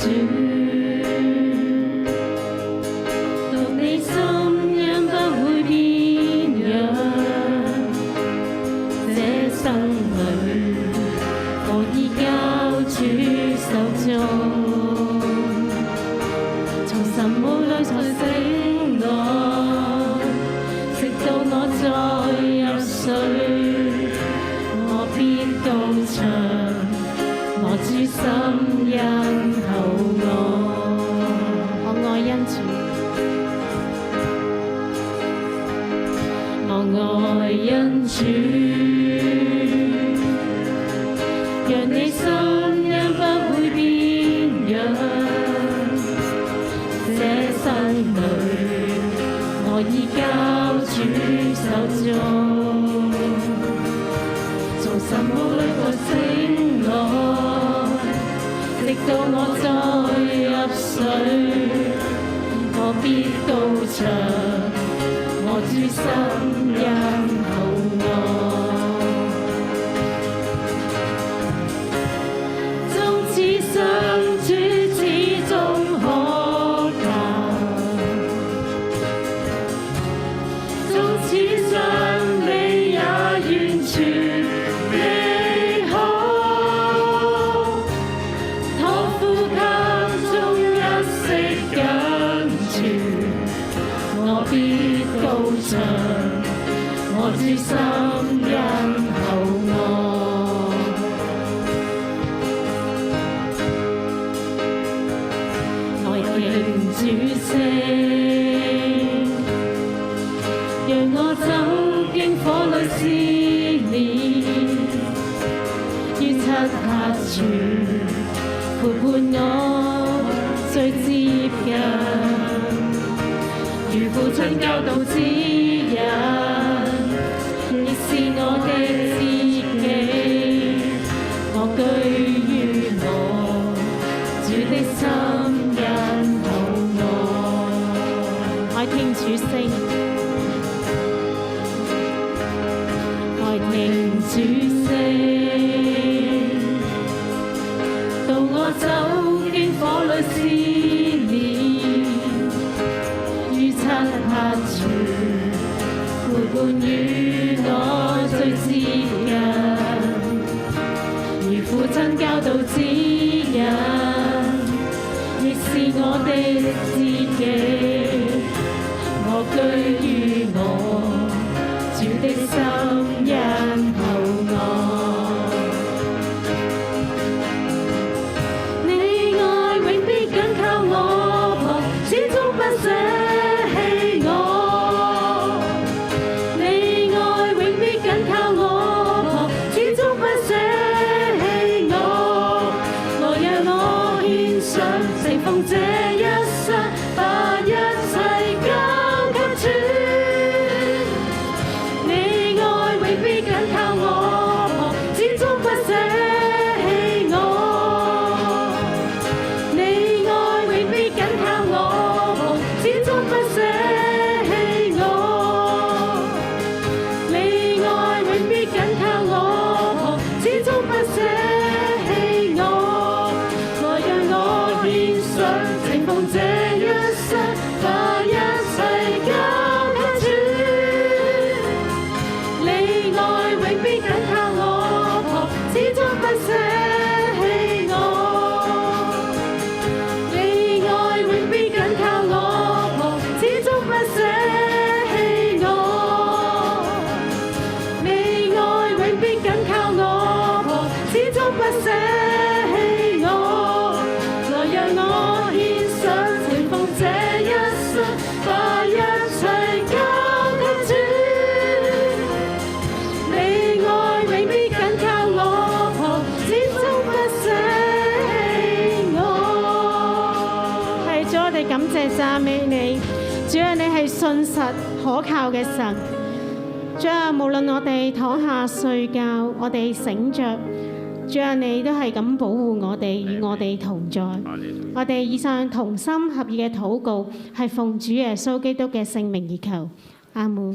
主，讀你心因不會變樣。這生裏，我已交主手中。從神母裏才醒來，直到我再入睡，我必到場。我主心因厚愛，我愛恩主，我愛恩主，讓你心因不會變樣。這生裏，我已交主手中，從神母裏我醒來。直到我再入睡，我必到場。我主心因厚愛，縱此生主始終可靠，縱此生你也完全。我必到場，我主心因厚愛，我認主聲，讓我走經火裏試煉，於漆黑處陪伴我最接近。如父親教導指引，亦是我的知己。我居於我主的心因厚愛，愛聽主聲，愛聽主聲，到我走經火裏試煉。漆黑處陪伴與我最接近，如父親教導指引，亦是我的知己。我居於我主的心因厚愛，你愛永必緊靠我旁，始終不捨。這一生把一切交給主，你愛永必緊靠我旁，始終不捨棄我。你愛永必緊靠我旁，始終不捨棄我。你愛永必緊靠我旁，始終不捨棄我。我讓我獻上。情奉這一生，把一切交給主。你愛永必緊靠我旁，始終不捨棄我。你愛永必緊靠我旁，始終不捨棄我。你愛永必緊靠我旁，始終不捨棄我。來讓我獻情奉這一生，把一切交給主。你愛永必緊靠我旁，始終不捨棄我。係主，我哋感謝讚美你，主啊，你係信實可靠嘅神。主啊，無論我哋躺下睡覺，我哋醒着，主啊，你都係咁保護我哋，與我哋同在。我哋以上同心合意嘅禱告，係奉主耶穌基督嘅聖名而求，阿門。